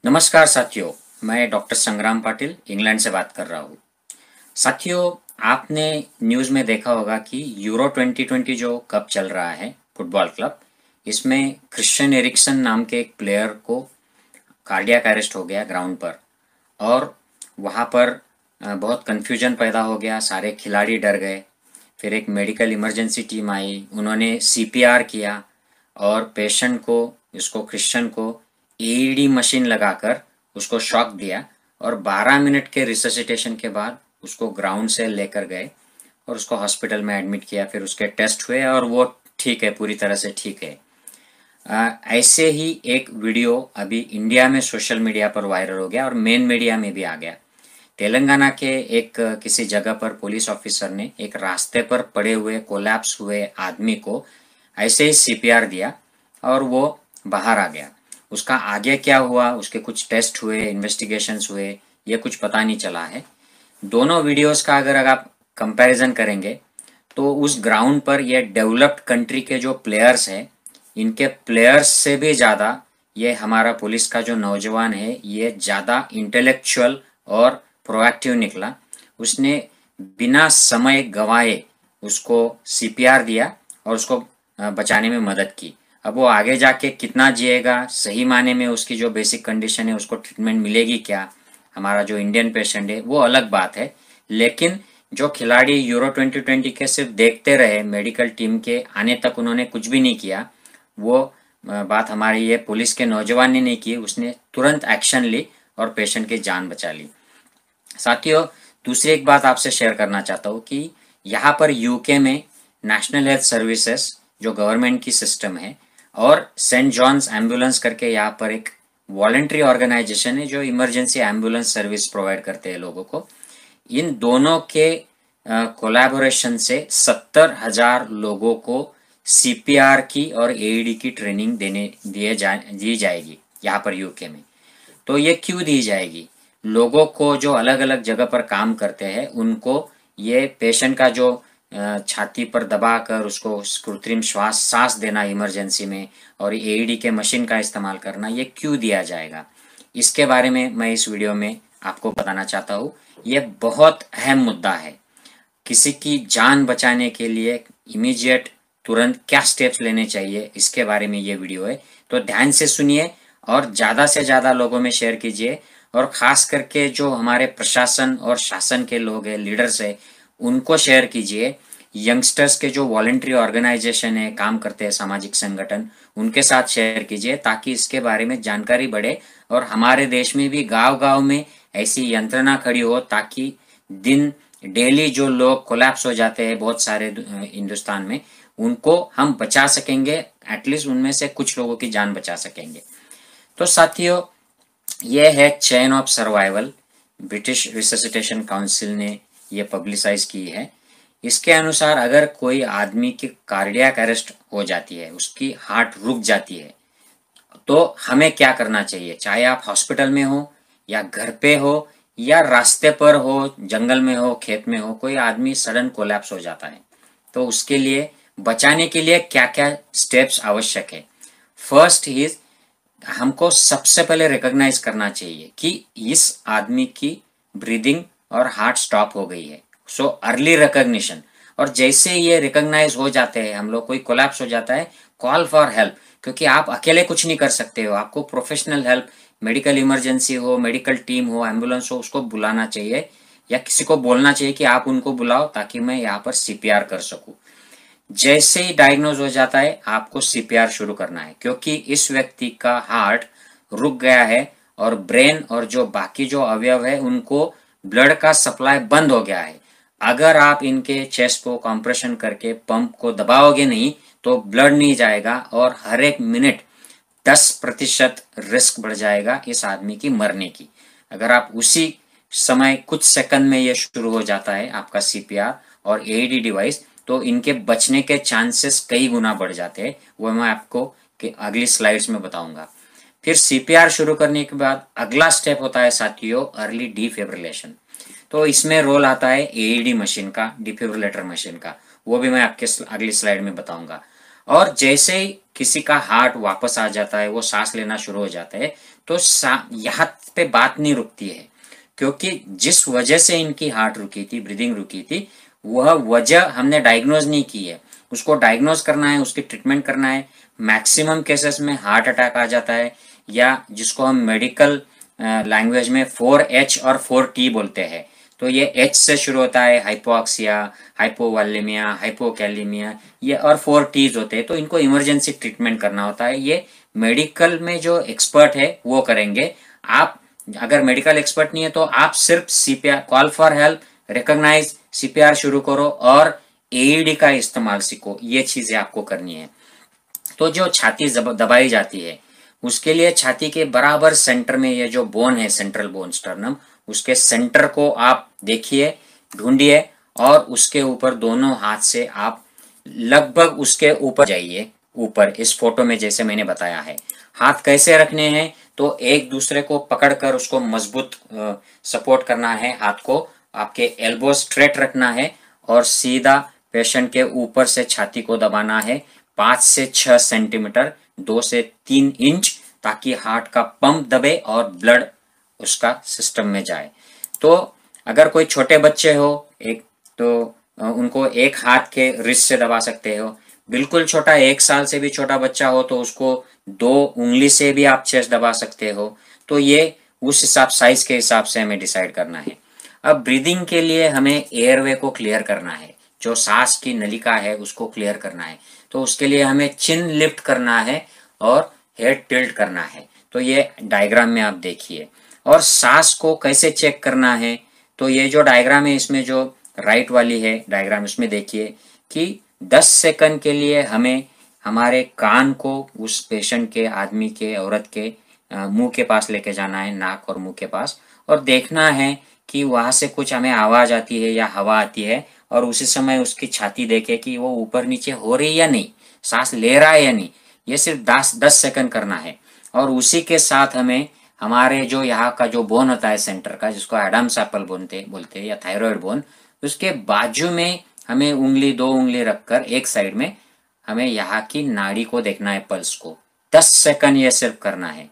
नमस्कार साथियों, मैं डॉक्टर संग्राम पाटिल इंग्लैंड से बात कर रहा हूँ। साथियों, आपने न्यूज़ में देखा होगा कि यूरो 2020 जो कप चल रहा है फुटबॉल क्लब, इसमें क्रिश्चियन एरिक्सन नाम के एक प्लेयर को कार्डियक अरेस्ट हो गया ग्राउंड पर। और वहाँ पर बहुत कन्फ्यूजन पैदा हो गया, सारे खिलाड़ी डर गए। फिर एक मेडिकल इमरजेंसी टीम आई, उन्होंने सीपीआर किया और पेशेंट को, इसको क्रिश्चियन को एईडी मशीन लगाकर उसको शॉक दिया और 12 मिनट के रिससिटेशन के बाद उसको ग्राउंड से लेकर गए और उसको हॉस्पिटल में एडमिट किया। फिर उसके टेस्ट हुए और वो ठीक है, पूरी तरह से ठीक है। ऐसे ही एक वीडियो अभी इंडिया में सोशल मीडिया पर वायरल हो गया और मेन मीडिया में भी आ गया। तेलंगाना के एक किसी जगह पर पुलिस ऑफिसर ने एक रास्ते पर पड़े हुए कोलैप्स हुए आदमी को ऐसे ही सीपीआर दिया और वो बाहर आ गया। उसका आगे क्या हुआ, उसके कुछ टेस्ट हुए, इन्वेस्टिगेशंस हुए, ये कुछ पता नहीं चला है। दोनों वीडियोस का अगर आप कंपैरिजन करेंगे तो उस ग्राउंड पर ये डेवलप्ड कंट्री के जो प्लेयर्स हैं, इनके प्लेयर्स से भी ज़्यादा ये हमारा पुलिस का जो नौजवान है ये ज़्यादा इंटेलेक्चुअल और प्रोएक्टिव निकला। उसने बिना समय गंवाए उसको सीपीआर दिया और उसको बचाने में मदद की। अब वो आगे जाके कितना जिएगा, सही माने में उसकी जो बेसिक कंडीशन है उसको ट्रीटमेंट मिलेगी क्या, हमारा जो इंडियन पेशेंट है वो अलग बात है। लेकिन जो खिलाड़ी यूरो 2020 के सिर्फ देखते रहे, मेडिकल टीम के आने तक उन्होंने कुछ भी नहीं किया, वो बात हमारी ये पुलिस के नौजवान ने नहीं की। उसने तुरंत एक्शन ली और पेशेंट की जान बचा ली। साथियों, दूसरी एक बात आपसे शेयर करना चाहता हूँ कि यहाँ पर यूके में नेशनल हेल्थ सर्विसेज जो गवर्नमेंट की सिस्टम है और सेंट जॉन्स एम्बुलेंस करके यहाँ पर एक वॉलंटरी ऑर्गेनाइजेशन है जो इमरजेंसी एम्बुलेंस सर्विस प्रोवाइड करते हैं लोगों को। इन दोनों के कोलैबोरेशन से 70,000 लोगों को सीपीआर की और एईडी की ट्रेनिंग दी जाएगी यहाँ पर यूके में। तो ये क्यों दी जाएगी? लोगों को जो अलग अलग जगह पर काम करते हैं उनको ये पेशेंट का जो छाती पर दबाकर उसको कृत्रिम सांस देना इमरजेंसी में और एईडी के मशीन का इस्तेमाल करना, ये क्यों दिया जाएगा, इसके बारे में मैं इस वीडियो में आपको बताना चाहता हूँ। ये बहुत अहम मुद्दा है। किसी की जान बचाने के लिए इमीडिएट तुरंत क्या स्टेप्स लेने चाहिए, इसके बारे में ये वीडियो है। तो ध्यान से सुनिए और ज़्यादा से ज़्यादा लोगों में शेयर कीजिए। और ख़ास करके जो हमारे प्रशासन और शासन के लोग हैं, लीडर्स हैं, उनको शेयर कीजिए। यंगस्टर्स के जो वॉलंटरी ऑर्गेनाइजेशन है, काम करते हैं सामाजिक संगठन, उनके साथ शेयर कीजिए ताकि इसके बारे में जानकारी बढ़े और हमारे देश में भी गांव-गांव में ऐसी यंत्रणा खड़ी हो ताकि डेली जो लोग कोलैप्स हो जाते हैं बहुत सारे हिंदुस्तान में, उनको हम बचा सकेंगे। एटलीस्ट उनमें से कुछ लोगों की जान बचा सकेंगे। तो साथियों, ये है chain of survival, British resuscitation council ने ये पब्लिसाइज की है। इसके अनुसार अगर कोई आदमी की कार्डियक अरेस्ट हो जाती है, उसकी हार्ट रुक जाती है, तो हमें क्या करना चाहिए? चाहे आप हॉस्पिटल में हो या घर पे हो या रास्ते पर हो, जंगल में हो, खेत में हो, कोई आदमी सडन कोलैप्स हो जाता है, तो उसके लिए बचाने के लिए क्या क्या स्टेप्स आवश्यक है? फर्स्ट इज, हमको सबसे पहले रिकॉग्नाइज करना चाहिए कि इस आदमी की ब्रीदिंग और हार्ट स्टॉप हो गई है। So early recognition. और जैसे ये रिकॉग्नाइज हो जाते हैं, हम लोग कोई कोलैप्स हो जाता है, कॉल फॉर हेल्प, क्योंकि आप अकेले कुछ नहीं कर सकते हो। आपको प्रोफेशनल हेल्प, मेडिकल इमरजेंसी हो, मेडिकल टीम हो, एम्बुलेंस हो, उसको बुलाना चाहिए या किसी को बोलना चाहिए कि आप उनको बुलाओ ताकि मैं यहाँ पर सीपीआर कर सकूं। जैसे ही डायग्नोज हो जाता है आपको सीपीआर शुरू करना है, क्योंकि इस व्यक्ति का हार्ट रुक गया है और ब्रेन और जो बाकी जो अवयव है उनको ब्लड का सप्लाई बंद हो गया है। अगर आप इनके चेस्ट को कंप्रेशन करके पंप को दबाओगे नहीं तो ब्लड नहीं जाएगा और हर एक मिनट 10% रिस्क बढ़ जाएगा इस आदमी की मरने की। अगर आप उसी समय कुछ सेकंड में ये शुरू हो जाता है आपका सीपीआर और एईडी डिवाइस, तो इनके बचने के चांसेस कई गुना बढ़ जाते हैं। वो मैं आपको अगली स्लाइड्स में बताऊंगा। फिर सीपीआर शुरू करने के बाद अगला स्टेप होता है साथियों, अर्ली डिफिब्रिलेशन। तो इसमें रोल आता है एईडी मशीन का, डिफिब्रिलेटर मशीन का, वो भी मैं आपके अगली स्लाइड में बताऊंगा। और जैसे ही किसी का हार्ट वापस आ जाता है, वो सांस लेना शुरू हो जाता है, तो यहाँ पे बात नहीं रुकती है, क्योंकि जिस वजह से इनकी हार्ट रुकी थी, ब्रीदिंग रुकी थी, वह वजह हमने डायग्नोज नहीं की है। उसको डायग्नोज करना है, उसकी ट्रीटमेंट करना है। मैक्सिमम केसेस में हार्ट अटैक आ जाता है, या जिसको हम मेडिकल लैंग्वेज में 4H और 4T बोलते हैं। तो ये H से शुरू होता है, हाइपोक्सिया, हाइपोवॉलेमिया, हाइपोकैलेमिया, ये और 4T's होते हैं। तो इनको इमरजेंसी ट्रीटमेंट करना होता है। ये मेडिकल में जो एक्सपर्ट है वो करेंगे। आप अगर मेडिकल एक्सपर्ट नहीं है तो आप सिर्फ CPR, call for help, recognise, CPR शुरू करो और AED का इस्तेमाल सीखो। ये चीजें आपको करनी है। तो जो छाती दबाई जाती है, उसके लिए छाती के बराबर सेंटर में ये जो बोन है, सेंट्रल बोन स्टर्नम, उसके सेंटर को आप देखिए, ढूंढिए, और उसके ऊपर दोनों हाथ से आप लगभग उसके ऊपर जाइए, ऊपर इस फोटो में जैसे मैंने बताया है। हाथ कैसे रखने हैं, तो एक दूसरे को पकड़कर उसको मजबूत सपोर्ट करना है। हाथ को आपके एल्बो स्ट्रेट रखना है और सीधा पेशेंट के ऊपर से छाती को दबाना है 5 से 6 सेंटीमीटर, 2 से 3 इंच, ताकि हार्ट का पंप दबे और ब्लड उसका सिस्टम में जाए। तो अगर कोई छोटे बच्चे हो एक, तो उनको एक हाथ के रिस्ट से दबा सकते हो। बिल्कुल छोटा 1 साल से भी छोटा बच्चा हो तो उसको 2 उंगली से भी आप चेस्ट दबा सकते हो। तो ये उस हिसाब, साइज के हिसाब से हमें डिसाइड करना है। अब ब्रीदिंग के लिए हमें एयरवे को क्लियर करना है, जो सांस की नलिका है उसको क्लियर करना है। तो उसके लिए हमें चिन लिफ्ट करना है और हेड टिल्ट करना है। तो ये डायग्राम में आप देखिए। और सांस को कैसे चेक करना है, तो ये जो डायग्राम है इसमें जो राइट वाली है डायग्राम, इसमें देखिए कि 10 सेकंड के लिए हमें हमारे कान को उस पेशेंट के, आदमी के, औरत के मुंह के पास लेके जाना है, नाक और मुंह के पास, और देखना है कि वहां से कुछ हमें आवाज आती है या हवा आती है, और उसी समय उसकी छाती देखे कि वो ऊपर नीचे हो रही है या नहीं, सांस ले रहा है या नहीं। ये सिर्फ 10 सेकंड करना है। और उसी के साथ हमें हमारे जो यहाँ का जो बोन होता है सेंटर का, जिसको एडम्स एप्पल बोलते हैं या थायराइड बोन, उसके बाजू में हमें उंगली, 2 उंगली रखकर एक साइड में हमें यहाँ की नाड़ी को देखना है, पल्स को। 10 सेकंड ये सिर्फ करना है,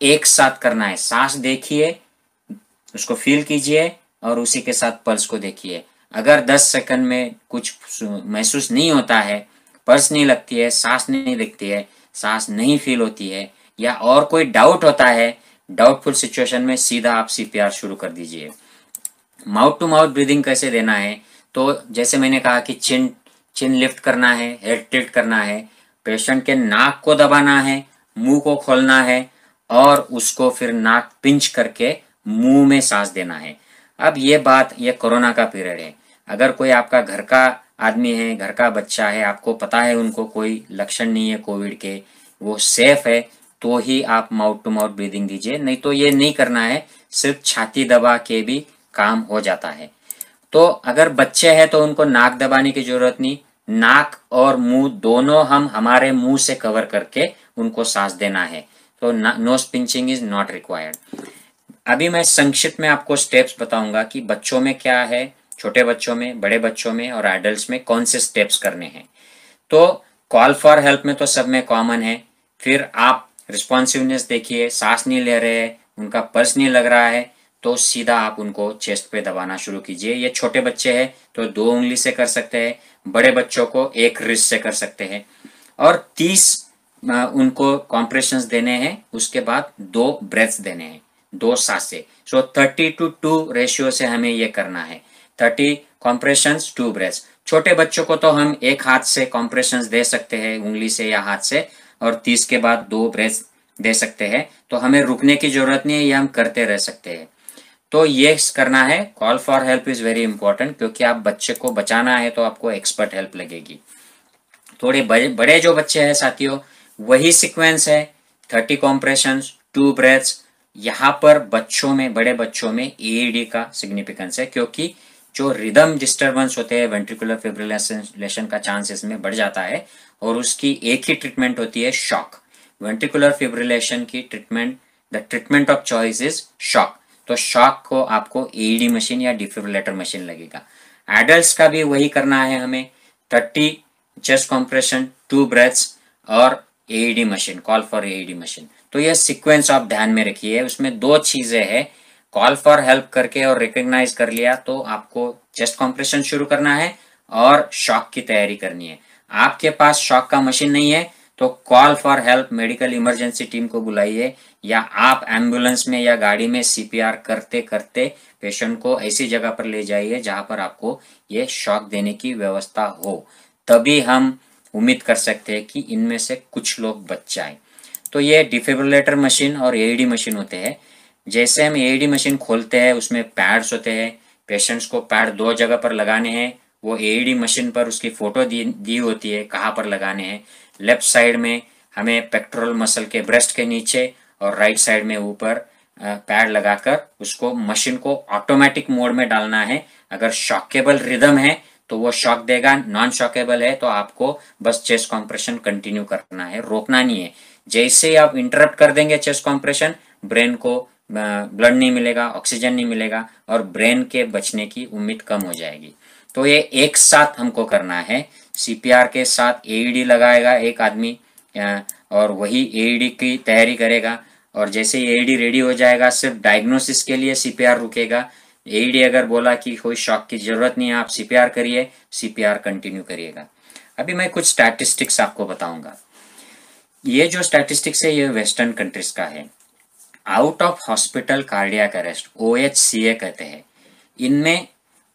एक साथ करना है। सांस देखिए, उसको फील कीजिए और उसी के साथ पल्स को देखिए। अगर 10 सेकंड में कुछ महसूस नहीं होता है, पल्स नहीं लगती है, सांस नहीं दिखती है, सांस नहीं फील होती है, या और कोई डाउट होता है, डाउटफुल सिचुएशन में सीधा आप CPR शुरू कर दीजिए। माउथ टू माउथ ब्रीदिंग कैसे देना है, तो जैसे मैंने कहा कि चिन लिफ्ट करना है, हेड टिल्ट करना है, पेशेंट के नाक को दबाना है, मुंह को खोलना है, और उसको फिर नाक पिंच करके मुंह में सांस देना है। अब ये कोरोना का पीरियड है। अगर कोई आपका घर का आदमी है, घर का बच्चा है, आपको पता है उनको कोई लक्षण नहीं है कोविड के, वो सेफ है, तो ही आप माउथ टू माउथ ब्रीदिंग दीजिए। नहीं तो ये नहीं करना है, सिर्फ छाती दबा के भी काम हो जाता है। तो अगर बच्चे हैं तो उनको नाक दबाने की जरूरत नहीं, नाक और मुंह दोनों हम हमारे मुंह से कवर करके उनको सांस देना है। तो nose pinching is not required. अभी मैं संक्षिप्त में आपको स्टेप्स बताऊंगा कि बच्चों में क्या है, छोटे बच्चों में, बड़े बच्चों में और एडल्ट्स में कौन से स्टेप्स करने हैं। तो कॉल फॉर हेल्प में तो सब में कॉमन है। फिर आप रिस्पॉन्सिवनेस देखिए, सांस नहीं ले रहे हैं, उनका पल्स नहीं लग रहा है, तो सीधा आप उनको चेस्ट पे दबाना शुरू कीजिए। ये छोटे बच्चे हैं तो 2 उंगली से कर सकते हैं, बड़े बच्चों को 1 रिस्ट से कर सकते हैं। और 30 उनको कॉम्प्रेशंस देने हैं, उसके बाद 2 ब्रेथ्स देने हैं, 2 सांसें। सो 30:2 रेशियो से हमें ये करना है, 30 कॉम्प्रेशंस 2 ब्रेथ्स। छोटे बच्चों को तो हम एक हाथ से कॉम्प्रेशंस दे सकते हैं, उंगली से या हाथ से, और 30 के बाद 2 ब्रेथ्स दे सकते हैं। तो हमें रुकने की जरूरत नहीं है, ये हम करते रह सकते हैं। तो ये करना है। Call for help is very important, क्योंकि आप बच्चे को बचाना है तो आपको एक्सपर्ट हेल्प लगेगी। थोड़े बड़े जो बच्चे हैं साथियों, वही सीक्वेंस है, 30 कॉम्प्रेशंस 2 ब्रेथ्स। यहाँ पर बच्चों में, बड़े बच्चों में AED का सिग्निफिकेंस है, क्योंकि जो रिदम डिस्टर्बेंस होते हैं, वेंट्रिकुलर फिब्रिलेशन का चांस इसमें बढ़ जाता है, और उसकी एक ही ट्रीटमेंट होती है, शॉक। वेंट्रिकुलर फिब्रिलेशन की treatment, the treatment of choice is shock. तो शॉक को आपको AED मशीन या डिफिब्रिलेटर मशीन लगेगा। एडल्ट्स का भी वही करना है हमें, 30 चेस्ट कॉम्प्रेशन 2 ब्रेथ्स और AED machine, call for AED machine. तो यह सीक्वेंस आप ध्यान में रखिए, उसमें दो चीजें हैं, कॉल फॉर हेल्प करके और रिकॉग्नाइज कर लिया तो आपको चेस्ट कॉम्प्रेशन शुरू करना है और शॉक की तैयारी करनी है। आपके पास शॉक का मशीन नहीं है तो call for help medical emergency team को बुलाइए, या आप एम्बुलेंस में या गाड़ी में सीपीआर करते करते पेशेंट को ऐसी जगह पर ले जाइए जहां पर आपको ये शॉक देने की व्यवस्था हो, तभी हम उम्मीद कर सकते हैं कि इनमें से कुछ लोग बच जाए। तो ये डिफिब्रिलेटर मशीन और एईडी मशीन होते हैं। जैसे हम एईडी मशीन खोलते हैं उसमें पैड्स होते हैं, पेशेंट्स को पैड दो जगह पर लगाने हैं, वो एईडी मशीन पर उसकी फोटो दी होती है कहाँ पर लगाने हैं। लेफ्ट साइड में हमें पेक्टोरल मसल के ब्रेस्ट के नीचे और राइट साइड में ऊपर पैड लगाकर उसको मशीन को ऑटोमेटिक मोड में डालना है। अगर शॉकेबल रिदम है तो वो शॉक देगा, नॉन शॉकेबल है तो आपको बस चेस्ट कॉम्प्रेशन कंटिन्यू करना है, रोकना नहीं है। जैसे ही आप इंटरप्ट कर देंगे चेस्ट कॉम्प्रेशन, ब्रेन को ब्लड नहीं मिलेगा, ऑक्सीजन नहीं मिलेगा और ब्रेन के बचने की उम्मीद कम हो जाएगी। तो ये एक साथ हमको करना है। सीपीआर के साथ एईडी लगाएगा एक आदमी और वही एईडी की तैयारी करेगा, और जैसे एईडी रेडी हो जाएगा सिर्फ डायग्नोसिस के लिए सीपीआर रुकेगा। एईडी अगर बोला कि कोई शॉक की जरूरत नहीं है, आप सीपीआर करिए, सीपीआर कंटिन्यू करिएगा। अभी मैं कुछ स्टैटिस्टिक्स आपको बताऊंगा। ये जो स्टैटिस्टिक्स है ये वेस्टर्न कंट्रीज का है। Out of hospital cardiac arrest, OHCA कहते हैं, इनमें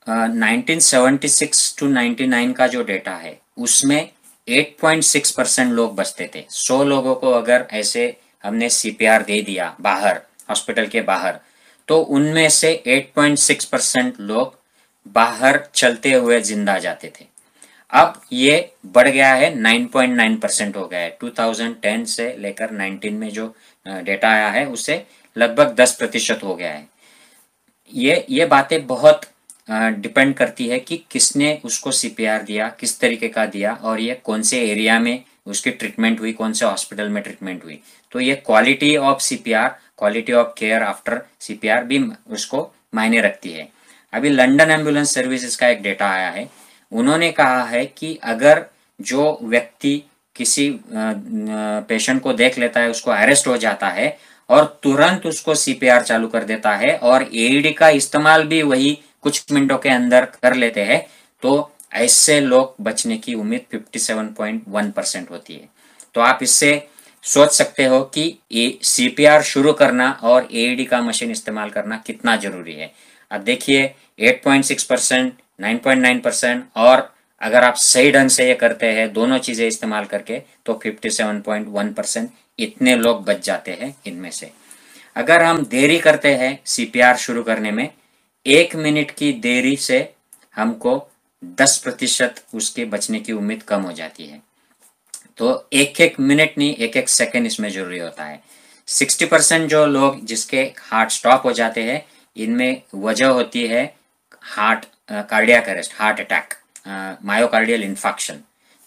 1976 टू 99 का जो डेटा है उसमें 8.6% लोग बचते थे। 100 लोगों को अगर ऐसे हमने सीपीआर दे दिया बाहर, हॉस्पिटल के बाहर, तो उनमें से 8.6% लोग बाहर चलते हुए जिंदा जाते थे। अब ये बढ़ गया है, 9.9% हो गया है। 2010 से लेकर 19 में जो डेटा आया है उससे लगभग 10% हो गया है। ये बातें बहुत डिपेंड करती है कि किसने उसको सीपीआर दिया, किस तरीके का दिया, और ये कौन से एरिया में उसकी ट्रीटमेंट हुई, कौन से हॉस्पिटल में ट्रीटमेंट हुई। तो ये quality of CPR, quality of care after CPR भी उसको मायने रखती है। अभी लंदन एम्बुलेंस सर्विसेज का एक डेटा आया है, उन्होंने कहा है कि अगर जो व्यक्ति किसी पेशेंट को देख लेता है, उसको अरेस्ट हो जाता है और तुरंत उसको सीपीआर चालू कर देता है और एईडी का इस्तेमाल भी वही कुछ मिनटों के अंदर कर लेते हैं, तो ऐसे लोग बचने की उम्मीद 57.1% होती है। तो आप इससे सोच सकते हो कि सीपीआर शुरू करना और एईडी का मशीन इस्तेमाल करना कितना जरूरी है। अब देखिए 8.6%, 9.9%, और अगर आप सही ढंग से ये करते हैं दोनों चीजें इस्तेमाल करके तो 57.1% इतने लोग बच जाते हैं इनमें से। अगर हम देरी करते हैं सीपीआर शुरू करने में, 1 मिनट की देरी से हमको 10% उसके बचने की उम्मीद कम हो जाती है। तो 1-1 मिनट नहीं, 1-1 सेकेंड इसमें जरूरी होता है। 60% जो लोग जिसके हार्ट स्टॉप हो जाते हैं, इनमें वजह होती है heart cardiac arrest, heart attack, myocardial infarction.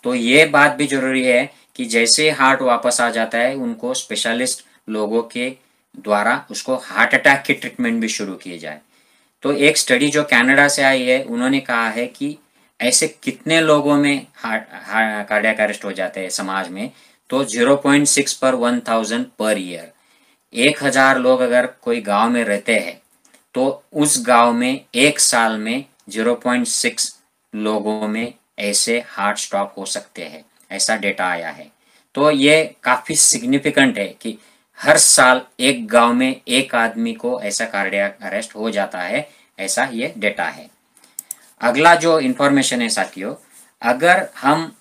तो ये बात भी जरूरी है कि जैसे हार्ट वापस आ जाता है उनको स्पेशलिस्ट लोगों के द्वारा उसको हार्ट अटैक की ट्रीटमेंट भी शुरू की जाए। तो एक स्टडी जो कनाडा से आई है, उन्होंने कहा है कि ऐसे कितने लोगों में कार्डियक अरेस्ट हो जाते हैं समाज में, तो 0.6 पर 1000 पर ईयर। 1000 लोग अगर कोई गांव में रहते हैं तो उस गांव में एक साल में 0.6 लोगों में ऐसे हार्ट स्टॉप हो सकते हैं, ऐसा डेटा आया है। तो ये काफी सिग्निफिकेंट है कि हर साल एक गांव में एक आदमी को ऐसा कार्डियक अरेस्ट हो जाता है, ऐसा ये डेटा है। अगला जो इंफॉर्मेशन है साथियों, अगर हम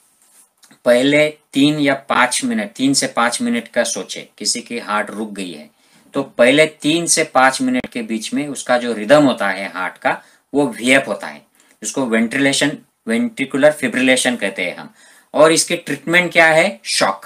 पहले 3 से 5 मिनट का सोचे, किसी की हार्ट रुक गई है तो पहले 3 से 5 मिनट के बीच में उसका जो रिदम होता है हार्ट का वो वीएफ होता है, जिसको वेंट्रिकुलर फिब्रिलेशन कहते हैं हम। और इसकी ट्रीटमेंट क्या है? शॉक।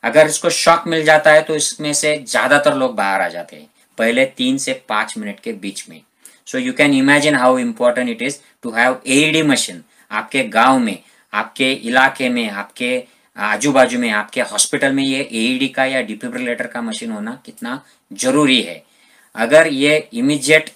अगर इसको शॉक मिल जाता है तो इसमें से ज्यादातर लोग बाहर आ जाते हैं पहले 3 से 5 मिनट के बीच में। So you can imagine how important it is to have AED machine आपके गांव में, आपके इलाके में, आपके आजू बाजू में, आपके हॉस्पिटल में ये एईडी का या डिफिब्रिलेटर का मशीन होना कितना जरूरी है। अगर ये इमीडिएट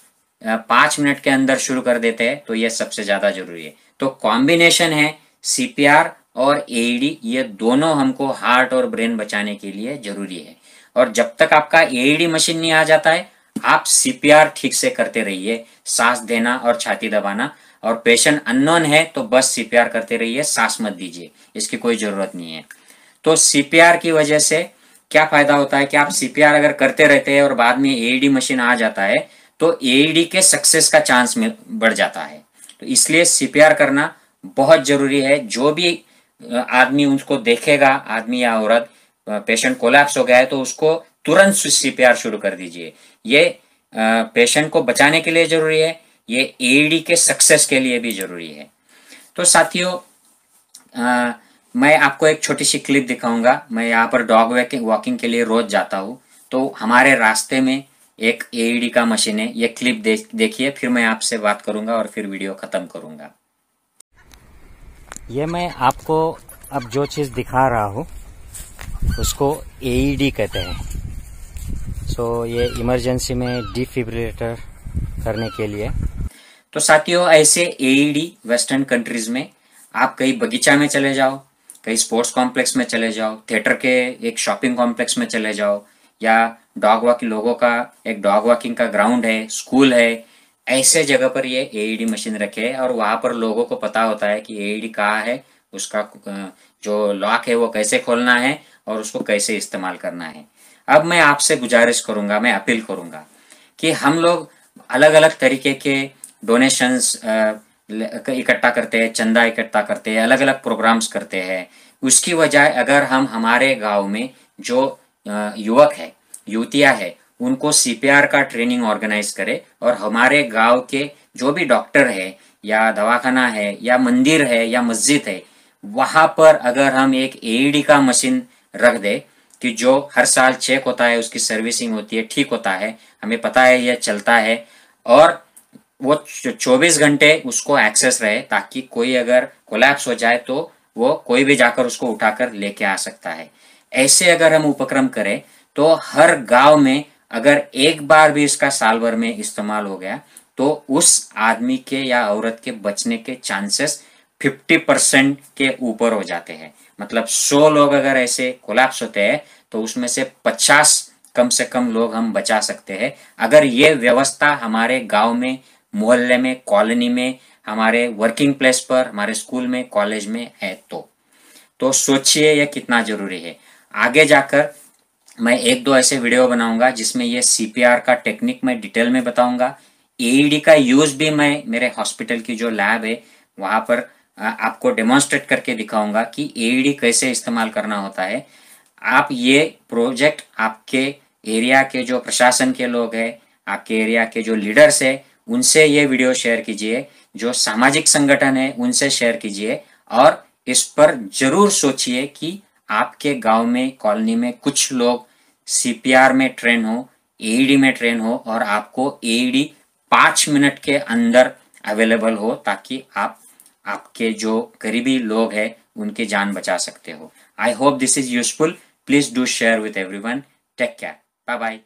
5 मिनट के अंदर शुरू कर देते हैं तो ये सबसे ज्यादा जरूरी है। तो कॉम्बिनेशन है सीपीआर और एईडी, ये दोनों हमको हार्ट और ब्रेन बचाने के लिए जरूरी है। और जब तक आपका एईडी मशीन नहीं आ जाता है आप सीपीआर ठीक से करते रहिए, सांस देना और छाती दबाना, और पेशेंट अननोन है तो बस सीपीआर करते रहिए, सांस मत दीजिए, इसकी कोई जरूरत नहीं है। तो सीपीआर की वजह से क्या फायदा होता है कि आप सीपीआर अगर करते रहते हैं और बाद में एईडी मशीन आ जाता है तो एईडी के सक्सेस का चांस बढ़ जाता है। तो इसलिए सीपीआर करना बहुत जरूरी है। जो भी आदमी उसको देखेगा, आदमी या औरत, पेशेंट कोलैप्स हो गया है तो उसको तुरंत सीपीआर शुरू कर दीजिए। ये पेशेंट को बचाने के लिए जरूरी है, ये एईडी के सक्सेस के लिए भी जरूरी है। तो साथियों, मैं आपको एक छोटी सी क्लिप दिखाऊंगा। मैं यहाँ पर डॉग वॉकिंग के लिए रोज जाता हूँ, तो हमारे रास्ते में एक एईडी का मशीन है। ये क्लिप देखिए, फिर मैं आपसे बात करूंगा और फिर वीडियो खत्म करूंगा। ये मैं आपको अब जो चीज़ दिखा रहा हूँ उसको एईडी कहते हैं। सो ये इमरजेंसी में डिफिब्रिलेटर करने के लिए। तो साथियों, ऐसे एईडी वेस्टर्न कंट्रीज में आप कहीं बगीचा में चले जाओ, कहीं स्पोर्ट्स कॉम्प्लेक्स में चले जाओ, थिएटर के एक शॉपिंग कॉम्प्लेक्स में चले जाओ, या डॉग वॉकिंग, लोगों का एक डॉग वॉकिंग का ग्राउंड है, स्कूल है, ऐसे जगह पर ये एईडी मशीन रखे है और वहां पर लोगों को पता होता है कि एईडी कहाँ है, उसका जो लॉक है वो कैसे खोलना है और उसको कैसे इस्तेमाल करना है। अब मैं आपसे गुजारिश करूंगा, मैं अपील करूंगा कि हम लोग अलग अलग तरीके के डोनेशंस इकट्ठा करते हैं, चंदा इकट्ठा करते हैं, अलग अलग प्रोग्राम्स करते हैं। उसकी बजाय अगर हम हमारे गांव में जो युवक है, युवतियां है, उनको सीपीआर का ट्रेनिंग ऑर्गेनाइज करें और हमारे गांव के जो भी डॉक्टर है या दवाखाना है या मंदिर है या मस्जिद है, वहां पर अगर हम एक एईडी का मशीन रख दे कि जो हर साल चेक होता है, उसकी सर्विसिंग होती है, ठीक होता है, हमें पता है यह चलता है, और वो 24 घंटे उसको एक्सेस रहे, ताकि कोई अगर कोलैप्स हो जाए तो वो कोई भी जाकर उसको उठाकर लेके आ सकता है। ऐसे अगर हम उपक्रम करें तो हर गांव में अगर एक बार भी इसका साल भर में इस्तेमाल हो गया तो उस आदमी के या औरत के बचने के चांसेस 50% के ऊपर हो जाते हैं। मतलब 100 लोग अगर ऐसे कोलैप्स होते हैं तो उसमें से 50 कम से कम लोग हम बचा सकते हैं, अगर ये व्यवस्था हमारे गांव में, मोहल्ले में, कॉलोनी में, हमारे वर्किंग प्लेस पर, हमारे स्कूल में, कॉलेज में है तो सोचिए ये कितना जरूरी है। आगे जाकर मैं एक दो ऐसे वीडियो बनाऊंगा जिसमें ये सीपीआर का टेक्निक मैं डिटेल में बताऊंगा। एईडी का यूज भी मैं मेरे हॉस्पिटल की जो लैब है वहां पर आपको डेमोन्स्ट्रेट करके दिखाऊंगा कि एईडी कैसे इस्तेमाल करना होता है। आप ये प्रोजेक्ट आपके एरिया के जो प्रशासन के लोग हैं, आपके एरिया के जो लीडर्स है, उनसे ये वीडियो शेयर कीजिए, जो सामाजिक संगठन है उनसे शेयर कीजिए, और इस पर जरूर सोचिए कि आपके गांव में, कॉलोनी में कुछ लोग सीपीआर में ट्रेन हो, एईडी में ट्रेन हो, और आपको एईडी 5 मिनट के अंदर अवेलेबल हो, ताकि आप आपके जो करीबी लोग हैं उनकी जान बचा सकते हो। I hope this is useful. Please do share with everyone. Take care. Bye bye.